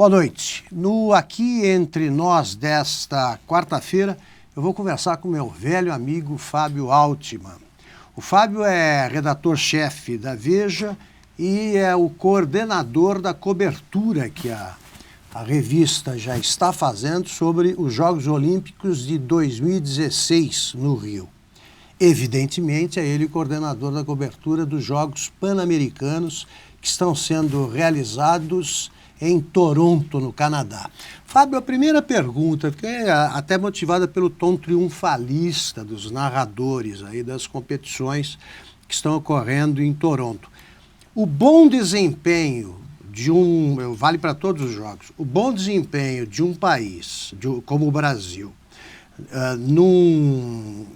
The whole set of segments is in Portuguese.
Boa noite. No Aqui Entre Nós desta quarta-feira, eu vou conversar com meu velho amigo Fábio Altman. O Fábio é redator-chefe da Veja e é o coordenador da cobertura que a revista já está fazendo sobre os Jogos Olímpicos de 2016 no Rio. Evidentemente, é ele o coordenador da cobertura dos Jogos Pan-Americanos que estão sendo realizados em Toronto, no Canadá. Fábio, a primeira pergunta, que é até motivada pelo tom triunfalista dos narradores aí das competições que estão ocorrendo em Toronto. O bom desempenho vale para todos os jogos, o bom desempenho de um país como o Brasil,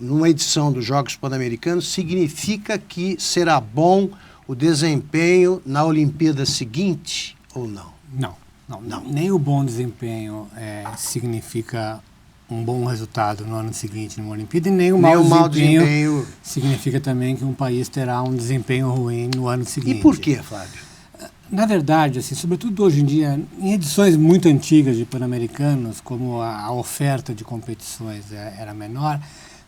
numa edição dos Jogos Pan-Americanos, significa que será bom o desempenho na Olimpíada seguinte ou não? Não. Nem o bom desempenho significa um bom resultado no ano seguinte numa Olimpíada, e nem o mau desempenho significa também que um país terá um desempenho ruim no ano seguinte. E por quê, Fábio? Na verdade, assim, sobretudo hoje em dia, em edições muito antigas de Pan-Americanos, como a oferta de competições era menor,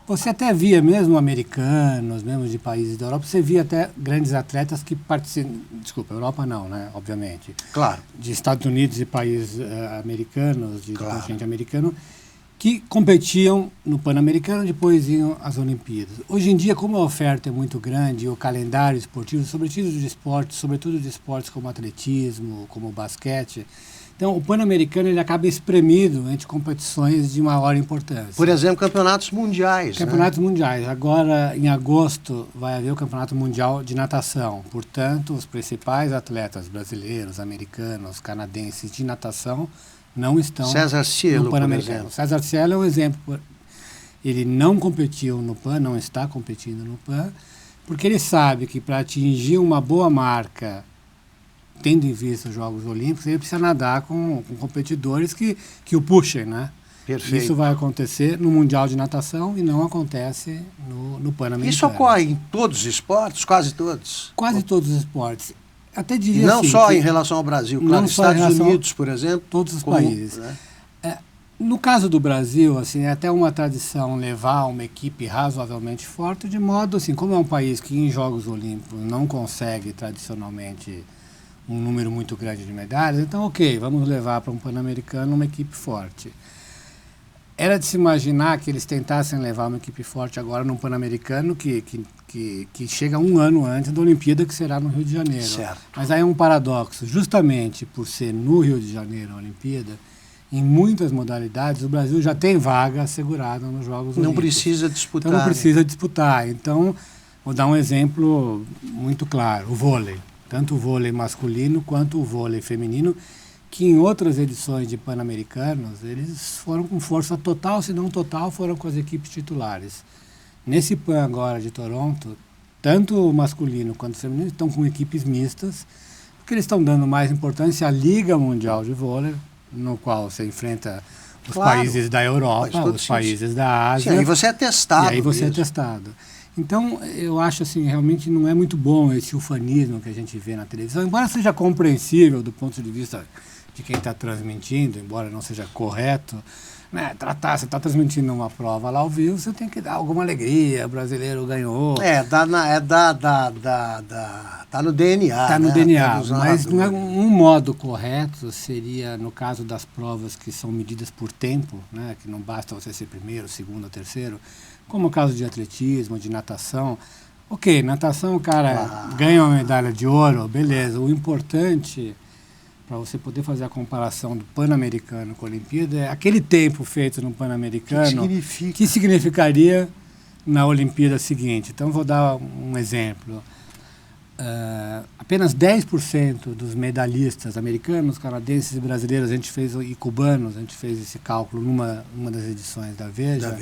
você até via mesmo americanos, mesmo de países da Europa, você via até grandes atletas que participam, desculpa, Europa não, né, obviamente. Claro. De Estados Unidos e países americanos, do claro, continente americano, que competiam no Pan-Americano, depois iam às Olimpíadas. Hoje em dia, como a oferta é muito grande, o calendário esportivo, sobretudo de esportes como atletismo, como basquete, então o Pan-Americano ele acaba espremido entre competições de maior importância. Por exemplo, campeonatos mundiais. Campeonatos mundiais. Agora, em agosto, vai haver o Campeonato Mundial de Natação. Portanto, os principais atletas brasileiros, americanos, canadenses de natação não estão César Cielo, no Pan-Americano. César Cielo é um exemplo. Ele não competiu no PAN, não está competindo no PAN, porque ele sabe que para atingir uma boa marca, tendo em vista os Jogos Olímpicos, ele precisa nadar com competidores que o puxem, né? Perfeito. Isso vai acontecer no Mundial de Natação e não acontece no Pan-Americano. Isso ocorre em todos os esportes, quase todos? Quase todos os esportes. Até diria não assim, só em relação ao Brasil, claro, Estados Unidos, por exemplo. Todos os países. Né? No caso do Brasil, assim, é até uma tradição levar uma equipe razoavelmente forte, de modo assim, como é um país que em Jogos Olímpicos não consegue tradicionalmente um número muito grande de medalhas, então ok, vamos levar para um Pan-Americano uma equipe forte. Era de se imaginar que eles tentassem levar uma equipe forte agora num Pan-Americano que chega um ano antes da Olimpíada, que será no Rio de Janeiro. Certo. Mas aí é um paradoxo, justamente por ser no Rio de Janeiro a Olimpíada, em muitas modalidades o Brasil já tem vaga assegurada nos Jogos Olímpicos. Não precisa disputar. Então não precisa disputar. Então, vou dar um exemplo muito claro, o vôlei. Tanto o vôlei masculino quanto o vôlei feminino, que em outras edições de Pan-Americanos, eles foram com força total, se não total, foram com as equipes titulares. Nesse Pan agora de Toronto, tanto o masculino quanto o feminino estão com equipes mistas, porque eles estão dando mais importância à Liga Mundial de Vôlei, no qual você enfrenta os países da Europa, os países da Ásia. Sim, aí você é testado. E aí você é testado. Então, eu acho assim, realmente não é muito bom esse ufanismo que a gente vê na televisão, embora seja compreensível do ponto de vista de quem está transmitindo, embora não seja correto, né? Você está transmitindo uma prova lá ao vivo, você tem que dar alguma alegria, o brasileiro ganhou. Tá no DNA. Está no né? DNA, mas não é um modo correto, seria no caso das provas que são medidas por tempo, né? Que não basta você ser primeiro, segundo ou terceiro, como o caso de atletismo, de natação. Ok, natação o cara ganha uma medalha de ouro, beleza. O importante, para você poder fazer a comparação do Pan-Americano com a Olimpíada, é aquele tempo feito no Pan-Americano, que significaria na Olimpíada seguinte. Então, vou dar um exemplo. Apenas 10% dos medalhistas americanos, canadenses e brasileiros, e cubanos, a gente fez esse cálculo numa das edições da Veja.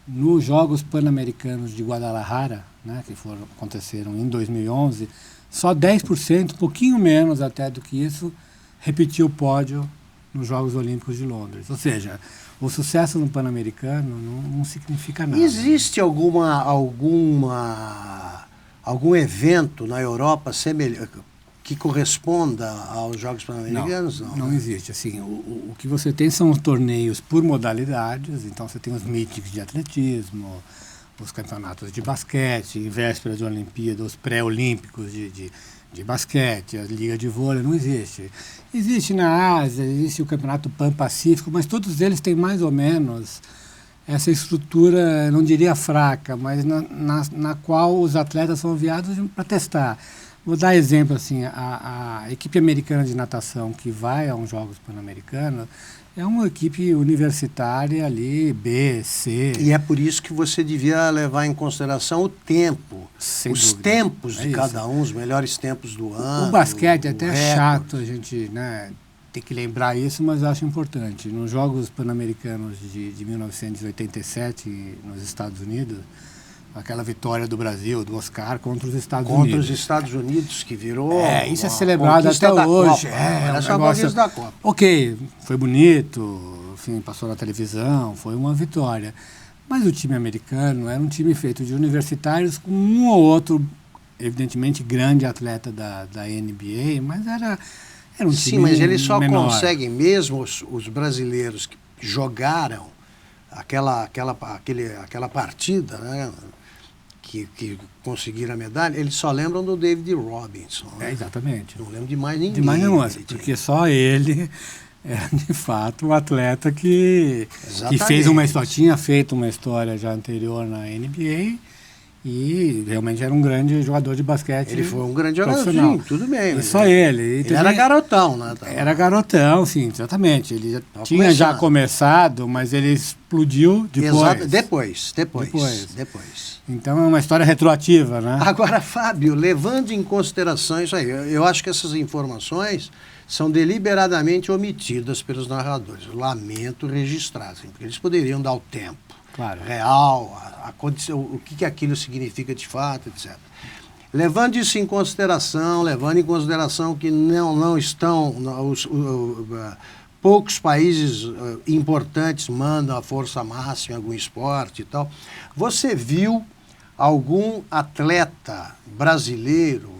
Nos Jogos Pan-Americanos de Guadalajara, né, que aconteceram em 2011, só 10%, um pouquinho menos até do que isso, repetiu o pódio nos Jogos Olímpicos de Londres. Ou seja, o sucesso no Pan-Americano não significa nada. Existe algum evento na Europa que corresponda aos Jogos Pan-Americanos? Não existe. Assim, o que você tem são torneios por modalidades, então você tem os meetings de atletismo, os campeonatos de basquete, em véspera de Olimpíada, os pré-olímpicos de basquete, a liga de vôlei, não existe. Existe na Ásia, existe o campeonato Pan-Pacífico, mas todos eles têm mais ou menos essa estrutura, não diria fraca, mas na qual os atletas são enviados para testar. Vou dar exemplo, assim, a equipe americana de natação que vai a uns Jogos Pan-Americanos é uma equipe universitária ali, B, C. E é por isso que você devia levar em consideração o tempo, os tempos de cada um, os melhores tempos do ano. O basquete é até chato a gente, né, ter que lembrar isso, mas eu acho importante. Nos Jogos Pan-Americanos de 1987, nos Estados Unidos, aquela vitória do Brasil, do Oscar, contra os Estados Unidos. Contra os Estados Unidos, que virou... isso é celebrado até hoje. Essa é uma conquista da Copa. Ok, foi bonito, enfim, passou na televisão, foi uma vitória. Mas o time americano era um time feito de universitários com um ou outro, evidentemente, grande atleta da NBA, mas era um time Sim, mas eles só menor. conseguem, mesmo os brasileiros que jogaram aquela partida, né? Que conseguiram a medalha, eles só lembram do David Robinson. Né? Exatamente. Não lembro de mais ninguém. De mais nenhum, porque só ele era, de fato, um atleta que fez uma história, tinha feito uma história já anterior na NBA e realmente era um grande jogador de basquete. Ele foi um grande jogador, sim, tudo bem. Só ele. Ele era garotão, né? Era garotão, sim, exatamente. Ele tinha já começado, mas ele explodiu depois. Depois. Então é uma história retroativa, né? Agora, Fábio, levando em consideração isso aí, eu acho que essas informações são deliberadamente omitidas pelos narradores. Eu lamento registrar, assim, porque eles poderiam dar o tempo real, a condição, o que aquilo significa de fato, etc. Levando isso em consideração, que não estão... poucos países importantes mandam a força máxima em algum esporte e tal. Você viu algum atleta brasileiro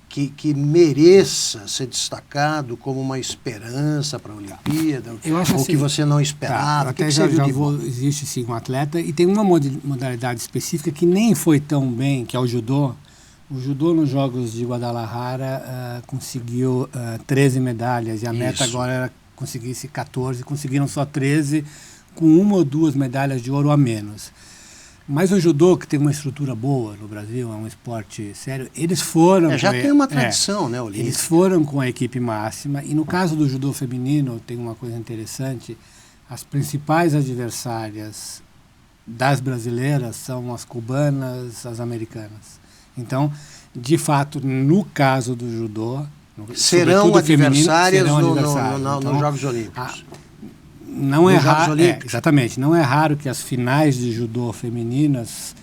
que mereça ser destacado como uma esperança para a Olimpíada? Eu acho ou assim, que você não esperava? Até já existe sim um atleta, e tem uma modalidade específica que nem foi tão bem, que é o judô. O judô nos Jogos de Guadalajara conseguiu 13 medalhas, e a meta agora era conseguisse 14, conseguiram só 13, com uma ou duas medalhas de ouro a menos. Mas o judô, que tem uma estrutura boa no Brasil, é um esporte sério, eles foram... já tem uma tradição, né, Olímpia? Eles foram com a equipe máxima, e no caso do judô feminino, tem uma coisa interessante, as principais adversárias das brasileiras são as cubanas, as americanas. Então, de fato, no caso do judô... Serão adversárias nos Jogos Olímpicos. Não é raro, exatamente, não é raro que as finais de judô femininas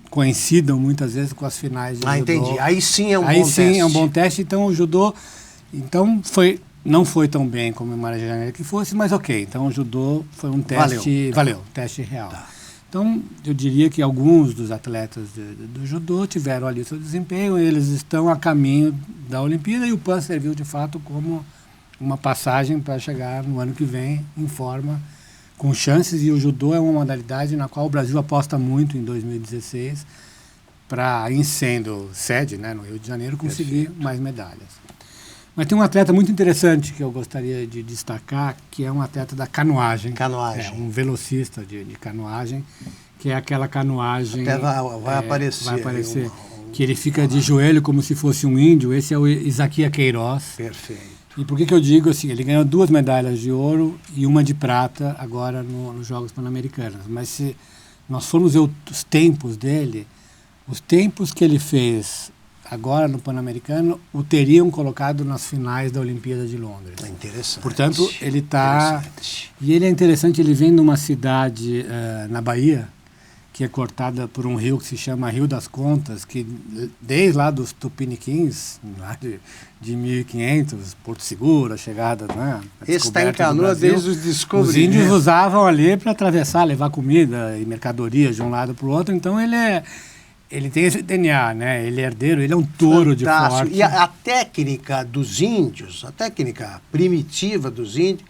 coincidam muitas vezes com as finais de judô. Entendi. Aí sim é um bom teste. Aí sim é um bom teste. Então o judô, não foi tão bem como imaginaria que fosse, mas ok. Então o judô foi um teste, valeu, teste real. Tá. Então eu diria que alguns dos atletas do judô tiveram ali seu desempenho, eles estão a caminho da Olimpíada, e o PAN serviu de fato como uma passagem para chegar no ano que vem em forma, com chances, e o judô é uma modalidade na qual o Brasil aposta muito em 2016 para, em sendo sede, né, no Rio de Janeiro, conseguir mais medalhas. Mas tem um atleta muito interessante que eu gostaria de destacar, que é um atleta da canoagem. Um velocista de canoagem, que é aquela canoagem... Até vai aparecer. Vai aparecer, que ele fica de joelho como se fosse um índio. Esse é o Isaquias Queiroz. Perfeito. E por que eu digo assim? Ele ganhou 2 medalhas de ouro e 1 de prata agora nos Jogos Pan-Americanos. Mas se nós formos ver os tempos dele, os tempos que ele fez agora no Pan-Americano o teriam colocado nas finais da Olimpíada de Londres. É interessante. Portanto, ele está... E ele é interessante, ele vem de uma cidade na Bahia, que é cortada por um rio que se chama Rio das Contas, que desde lá dos Tupiniquins, lá de 1500, Porto Seguro, a chegada, né? Esse está em canoa desde os descobrimentos. Os índios usavam ali para atravessar, levar comida e mercadorias de um lado para o outro. Então ele Ele tem esse DNA, né? Ele é herdeiro, ele é um touro de Fantástico. forte. E a técnica dos índios, a técnica primitiva dos índios,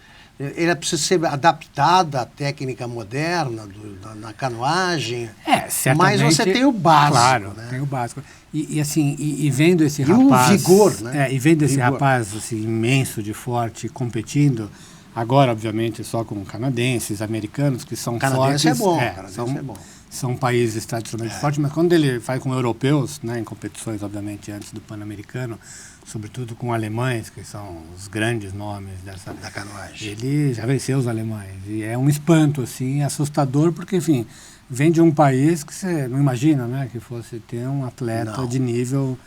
ela precisa ser adaptada à técnica moderna na canoagem. Certamente. Mas você tem o básico, claro, né? tem o básico. E vendo esse e rapaz... um vigor, né? E vendo esse vigor. rapaz assim, imenso de forte competindo, agora, obviamente, só com canadenses, americanos, que são Canadense fortes. Canadense é bom. São países tradicionalmente fortes, mas quando ele faz com europeus, né, em competições, obviamente, antes do Pan-Americano, sobretudo com alemães, que são os grandes nomes da canoagem. Ele já venceu os alemães. E é um espanto, assim, assustador, porque, enfim, vem de um país que você não imagina, né, que fosse ter um atleta de nível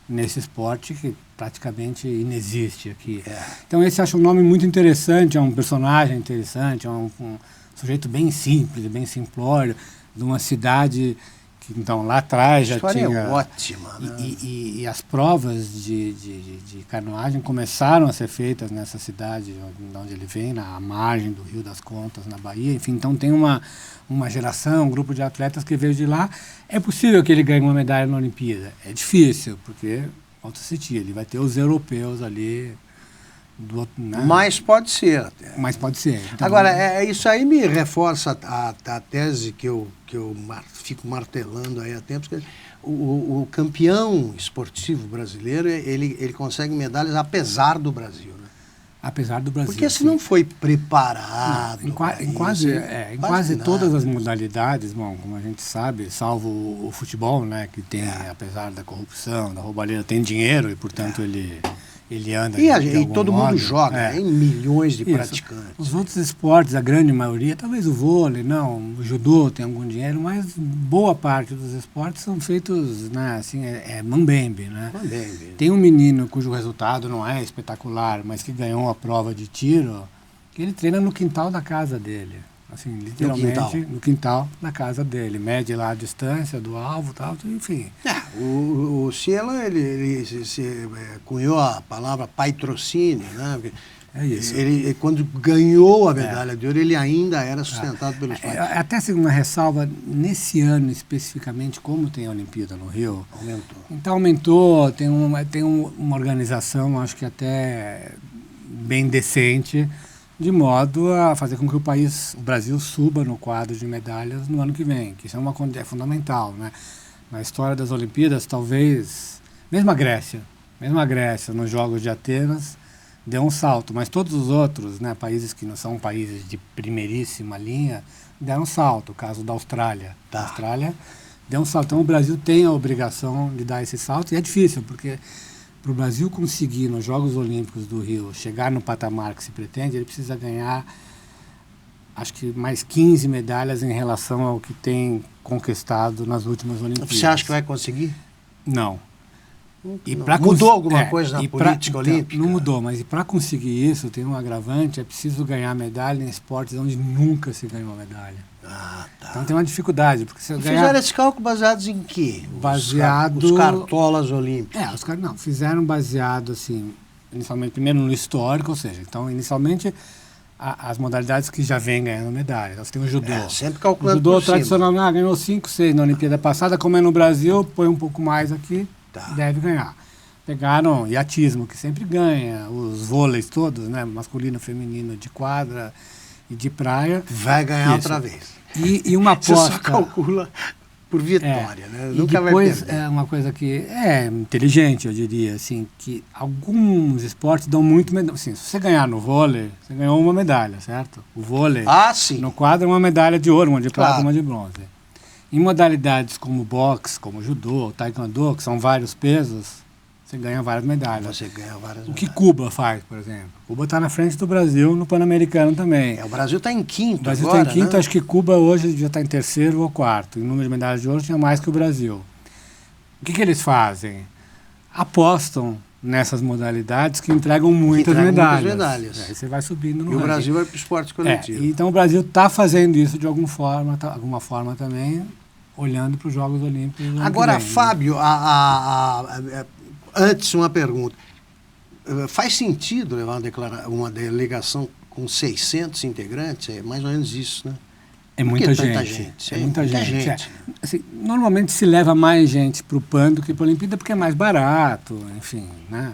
nesse esporte que praticamente inexiste aqui. Então, esse acho um nome muito interessante, é um personagem interessante, é um sujeito bem simples, bem simplório, de uma cidade que, então, lá atrás já tinha... é ótima, né? E as provas de canoagem começaram a ser feitas nessa cidade de onde ele vem, na margem do Rio das Contas, na Bahia. Enfim, então tem uma geração, um grupo de atletas que veio de lá. É possível que ele ganhe uma medalha na Olimpíada. É difícil, porque, volto a insistir, ele vai ter os europeus ali... Mas pode ser até. Mas pode ser. Então, agora, isso aí me reforça a tese que eu fico martelando aí há tempos, que o campeão esportivo brasileiro, ele consegue medalhas apesar do Brasil, né? Apesar do Brasil. Porque se não foi preparado... Em quase todas as modalidades, bom, como a gente sabe, salvo o futebol, né, que tem, apesar da corrupção, da roubalheira, tem dinheiro e, portanto, ele anda e todo mundo joga, em milhões de praticantes. Os outros esportes, a grande maioria, talvez o vôlei, o judô tem algum dinheiro, mas boa parte dos esportes são feitos, né, assim, mambembe, né? Mambembe. Tem um menino cujo resultado não é espetacular, mas que ganhou a prova de tiro, que ele treina no quintal da casa dele. Assim, literalmente no quintal da casa dele. Mede lá a distância do alvo e tal, enfim. O Cielo, ele cunhou a palavra patrocínio, né? É isso. Ele, quando ganhou a medalha de ouro, ele ainda era sustentado pelos pais. Até uma ressalva, nesse ano especificamente, como tem a Olimpíada no Rio... Aumentou. Então aumentou, tem uma organização, acho que até bem decente, de modo a fazer com que o Brasil suba no quadro de medalhas no ano que vem, que isso é fundamental, né? Na história das Olimpíadas, talvez, mesmo a Grécia, nos Jogos de Atenas, deu um salto, mas todos os outros, né, países que não são países de primeiríssima linha, deram um salto, o caso da Austrália. A Austrália deu um salto, então o Brasil tem a obrigação de dar esse salto, e é difícil, porque... Para o Brasil conseguir, nos Jogos Olímpicos do Rio, chegar no patamar que se pretende, ele precisa ganhar, acho que mais 15 medalhas em relação ao que tem conquistado nas últimas Olimpíadas. Você acha que vai conseguir? Não. Mudou alguma coisa na política olímpica? Não mudou, mas para conseguir isso, tem um agravante, é preciso ganhar medalha em esportes onde nunca se ganhou medalha. Então tem uma dificuldade. Porque se fizeram esse cálculo baseados em quê? Baseado... Os cartolas olímpicos. Fizeram baseado, assim, inicialmente, primeiro no histórico, ou seja, então, inicialmente, as modalidades que já vêm ganhando medalha. Então, você tem o judô. Sempre calculando o judô tradicional, ganhou 5, 6 na Olimpíada passada, como é no Brasil, põe um pouco mais aqui, deve ganhar. Pegaram iatismo, que sempre ganha, os vôleis todos, né, masculino, feminino, de quadra e de praia. Vai ganhar outra vez. E uma aposta... Você só calcula por vitória, né? Nunca depois, vai perder. É uma coisa que é inteligente, eu diria, assim, que alguns esportes dão muito medalha. Assim, se você ganhar no vôlei, você ganhou uma medalha, certo? O vôlei, sim. No quadro, uma medalha de ouro, uma de prata, uma de bronze. Em modalidades como boxe, como judô, taekwondo, que são vários pesos, você ganha várias medalhas. O que Cuba faz, por exemplo? Cuba está na frente do Brasil no Pan-Americano também. O Brasil está em quinto. O Brasil está em quinto, né? Acho que Cuba hoje já está em terceiro ou quarto. Em número de medalhas de ouro tinha mais que o Brasil. O que eles fazem? Apostam nessas modalidades que entregam muitas medalhas. Aí você vai subindo no ranking. E o Brasil vai para o esporte coletivo. Então o Brasil está fazendo isso de alguma forma também, olhando para os Jogos Olímpicos. Agora, Fábio, antes, uma pergunta. Faz sentido levar uma delegação com 600 integrantes? É mais ou menos isso, né? É muita Por que gente. tanta gente? É muita gente. gente. Assim, normalmente se leva mais gente para o PAN do que para a Olimpíada porque é mais barato, enfim, né?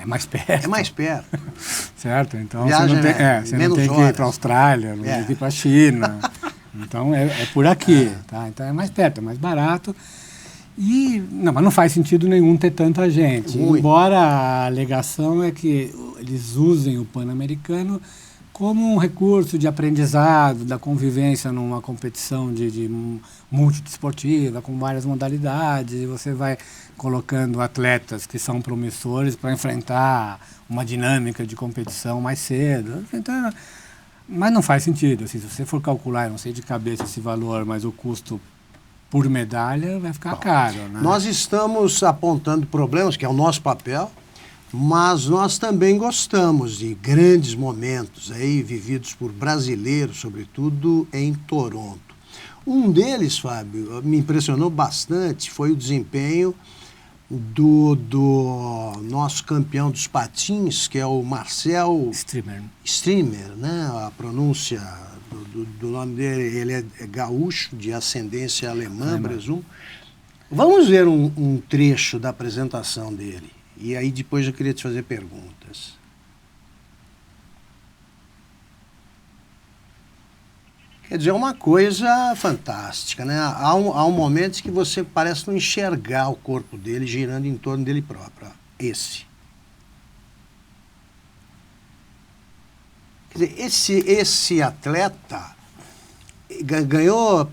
É mais perto. É mais perto. Certo? Então Viagem, você não tem que ir para a Austrália, não tem que ir para a China. Então é por aqui. Tá? Então é mais perto, é mais barato. Mas não faz sentido nenhum ter tanta gente. Muito. Embora a alegação é que eles usem o Pan-Americano como um recurso de aprendizado, da convivência numa competição de multidesportiva, com várias modalidades, e você vai colocando atletas que são promissores para enfrentar uma dinâmica de competição mais cedo. Então, mas não faz sentido. Assim, se você for calcular, não sei de cabeça esse valor, mas o custo por medalha vai ficar caro. Né? Nós estamos apontando problemas, que é o nosso papel, mas nós também gostamos de grandes momentos aí vividos por brasileiros, sobretudo em Toronto. Um deles, Fábio, me impressionou bastante, foi o desempenho do nosso campeão dos patins, que é o Marcel Streamer, né? A pronúncia do nome dele, ele é gaúcho, de ascendência alemã, presumo. Vamos ver um trecho da apresentação dele. E aí depois eu queria te fazer perguntas. Quer dizer, é uma coisa fantástica, né? Há um momento que você parece não enxergar o corpo dele girando em torno dele próprio. Esse. Quer dizer, esse atleta ganhou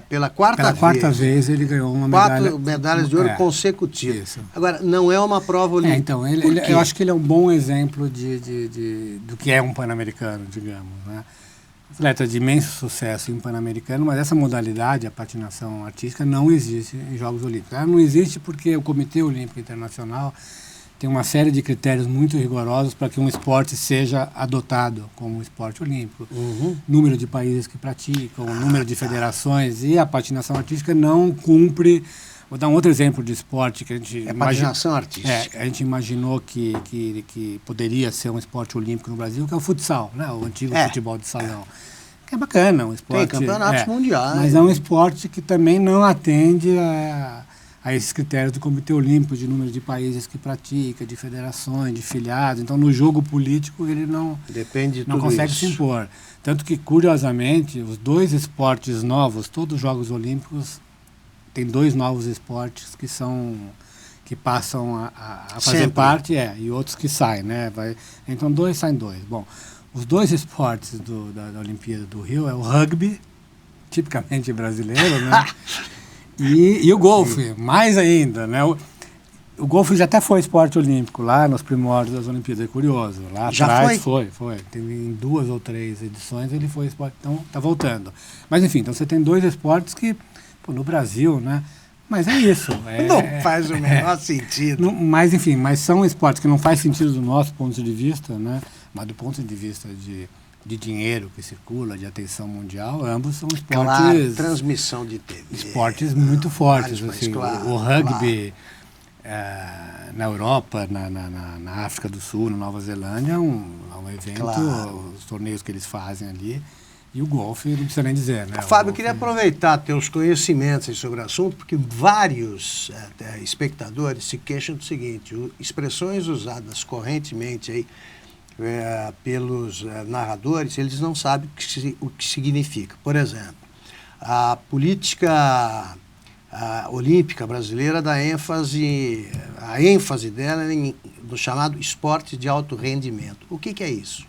pela quarta vez. Ele ganhou uma medalha. 4 medalhas de ouro consecutivas. Isso. Agora, não é uma prova olímpica. Então, eu acho que ele é um bom exemplo do que é um Pan-Americano, digamos. Né? Atleta de imenso sucesso em Pan-Americano, mas essa modalidade, a patinação artística, não existe em Jogos Olímpicos. Ela não existe porque o Comitê Olímpico Internacional tem uma série de critérios muito rigorosos para que um esporte seja adotado como um esporte olímpico. Número de países que praticam, número de federações, e a patinação artística não cumpre. Vou dar um outro exemplo de esporte que a gente patinação artística. A gente imaginou que poderia ser um esporte olímpico no Brasil, que é o futsal, né? O antigo futebol de salão. Que é bacana, um esporte. Tem campeonatos mundiais. Mas é um esporte que também não atende a esses critérios do Comitê Olímpico, de número de países que pratica, de federações, de filiados. Então, no jogo político, ele não consegue se impor. Tanto que, curiosamente, os 2 esportes novos, todos os Jogos Olímpicos, tem 2 novos esportes que passam a fazer parte, e outros que saem, né? Então, 2 saem 2. Bom, os 2 esportes da Olimpíada do Rio é o rugby, tipicamente brasileiro, né? E o golfe, mais ainda, né? O golfe já até foi esporte olímpico lá nos primórdios das Olimpíadas, é curioso. Lá já atrás foi. Em 2 ou 3 edições ele foi esporte, então está voltando. Mas enfim, então você tem 2 esportes que, no Brasil, né? Mas é isso. Não faz o menor sentido. Mas enfim, são esportes que não faz sentido do nosso ponto de vista, né? Mas do ponto de vista de dinheiro que circula, de atenção mundial, ambos são esportes... Claro, transmissão de TV. Esportes muito fortes. Assim, claro, o rugby na Europa, na África do Sul, na Nova Zelândia, é um evento, os torneios que eles fazem ali, e o golfe, não precisa nem dizer, né? Fábio, eu queria aproveitar teus conhecimentos sobre o assunto, porque vários espectadores se queixam do seguinte: expressões usadas correntemente aí pelos narradores, eles não sabem o que significa. Por exemplo, a política olímpica brasileira dá a ênfase dela no chamado esporte de alto rendimento. O que é isso?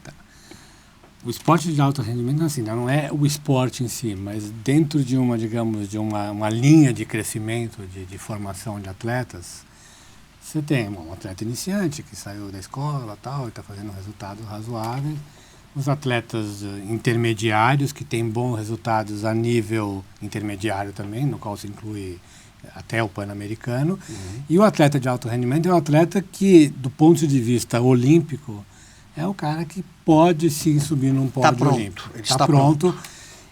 O esporte de alto rendimento, assim, não é o esporte em si, mas dentro de uma linha de crescimento, de formação de atletas, você tem um atleta iniciante que saiu da escola e está fazendo resultados razoáveis. Os atletas intermediários que têm bons resultados a nível intermediário também, no qual se inclui até o Pan-Americano. E o atleta de alto rendimento é um atleta que, do ponto de vista olímpico, é o cara que pode sim subir num pódio olímpico. Ele está pronto.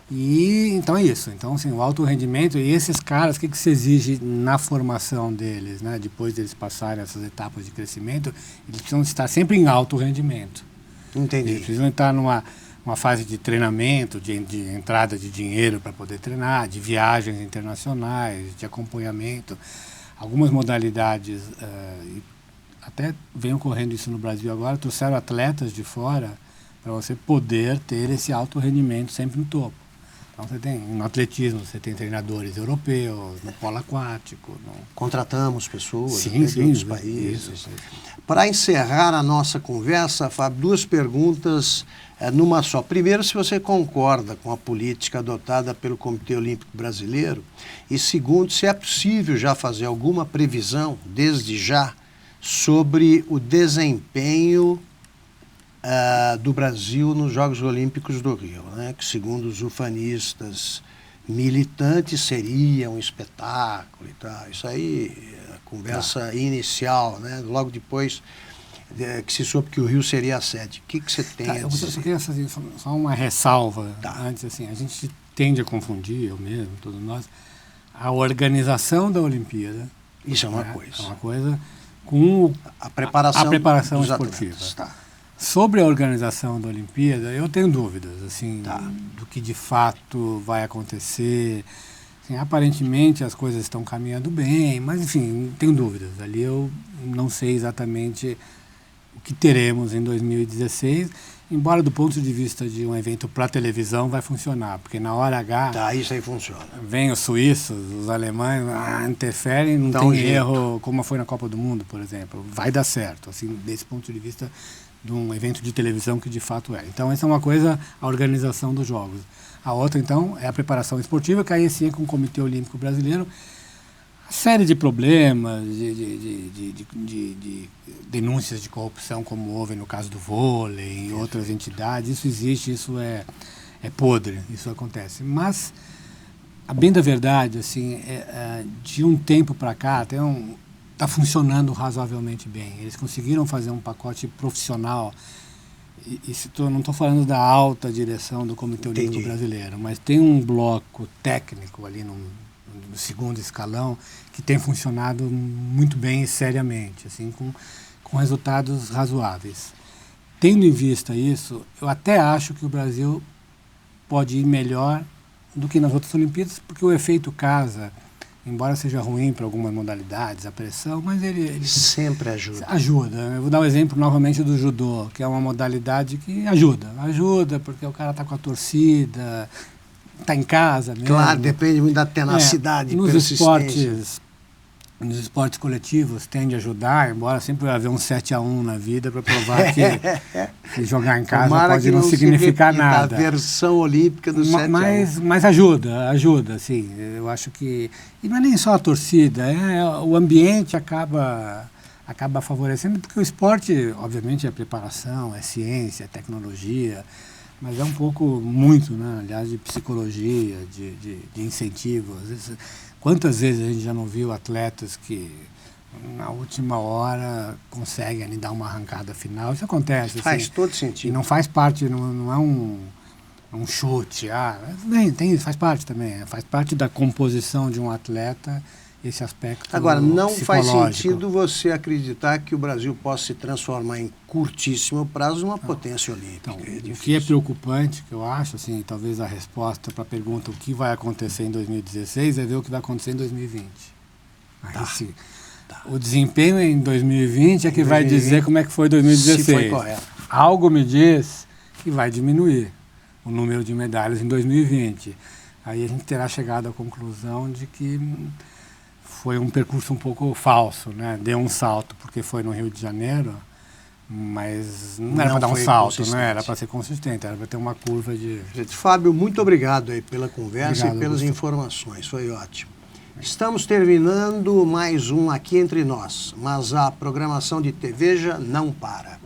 E então é isso. Então, assim, o alto rendimento, e esses caras, o que se exige na formação deles, né? Depois deles passarem essas etapas de crescimento, eles precisam estar sempre em alto rendimento. Entendi. Eles precisam estar uma fase de treinamento, de entrada de dinheiro para poder treinar, de viagens internacionais, de acompanhamento, algumas modalidades, até vem ocorrendo isso no Brasil agora, trouxeram atletas de fora para você poder ter esse alto rendimento sempre no topo. Então você tem, no atletismo, você tem treinadores europeus, no polo aquático. Contratamos pessoas de outros países. Isso. Para encerrar a nossa conversa, Fábio, 2 perguntas numa só. Primeiro, se você concorda com a política adotada pelo Comitê Olímpico Brasileiro. E segundo, se é possível já fazer alguma previsão, desde já, sobre o desempenho do Brasil nos Jogos Olímpicos do Rio, né? Que segundo os ufanistas militantes seria um espetáculo e tal. Isso aí, a conversa inicial, né? Logo depois que se soube que o Rio seria a sede. O que você tem a dizer? Eu só queria fazer só uma ressalva antes, assim, a gente tende a confundir, eu mesmo, todos nós, a organização da Olimpíada. Isso é uma coisa. É uma coisa com a preparação esportiva. Sobre a organização da Olimpíada, eu tenho dúvidas, assim, do que de fato vai acontecer. Assim, aparentemente as coisas estão caminhando bem, mas enfim, tenho dúvidas. Ali eu não sei exatamente o que teremos em 2016, embora do ponto de vista de um evento para televisão vai funcionar, porque na hora H... isso aí funciona. Vem os suíços, os alemães, interferem, não tem erro, como foi na Copa do Mundo, por exemplo. Vai dar certo, assim, desse ponto de vista de um evento de televisão que de fato é. Então, essa é uma coisa, a organização dos Jogos. A outra, então, é a preparação esportiva, que aí sim é com o Comitê Olímpico Brasileiro. A série de problemas, de denúncias de corrupção, como houve no caso do vôlei, em outras entidades, isso existe, isso é podre, isso acontece. Mas, a bem da verdade, assim, de um tempo para cá, está funcionando razoavelmente bem. Eles conseguiram fazer um pacote profissional. Não estou falando da alta direção do Comitê Olímpico Brasileiro, mas tem um bloco técnico ali no segundo escalão que tem funcionado muito bem e seriamente, assim, com resultados razoáveis. Tendo em vista isso, eu até acho que o Brasil pode ir melhor do que nas outras Olimpíadas, porque o efeito casa, embora seja ruim para algumas modalidades, a pressão, mas ele sempre ajuda. Ajuda. Eu vou dar um exemplo novamente do judô, que é uma modalidade que ajuda. Ajuda porque o cara está com a torcida, está em casa mesmo. Claro, depende muito da tenacidade e persistência. Nos esportes coletivos tende a ajudar, embora sempre vai haver um 7-1 na vida para provar que jogar em casa pode não significar nada. A versão olímpica do 7-1. Mas ajuda, sim. Eu acho que... E não é nem só a torcida, o ambiente acaba favorecendo, porque o esporte, obviamente, é preparação, é ciência, é tecnologia, mas é um pouco, muito, né? Aliás, de psicologia, de incentivo. Às vezes, quantas vezes a gente já não viu atletas que na última hora conseguem ali dar uma arrancada final? Isso acontece. Faz assim, todo sentido. E não faz parte, não é um chute. Faz parte também. Faz parte da composição de um atleta esse aspecto. Agora, não faz sentido você acreditar que o Brasil possa se transformar em curtíssimo prazo numa potência olímpica. Então, o que é preocupante, que eu acho, assim, talvez a resposta para a pergunta o que vai acontecer em 2016 é ver o que vai acontecer em 2020. O desempenho em 2020 é que vai dizer como é que foi 2016. Se foi correto. Algo me diz que vai diminuir o número de medalhas em 2020. Aí a gente terá chegado à conclusão de que foi um percurso um pouco falso, né? Deu um salto porque foi no Rio de Janeiro, mas não era para dar um salto, né? Era para ser consistente, era para ter uma curva de... Fábio, muito obrigado aí pela conversa e pelas informações, foi ótimo. Estamos terminando mais um Aqui Entre Nós, mas a programação de TVEJA não para.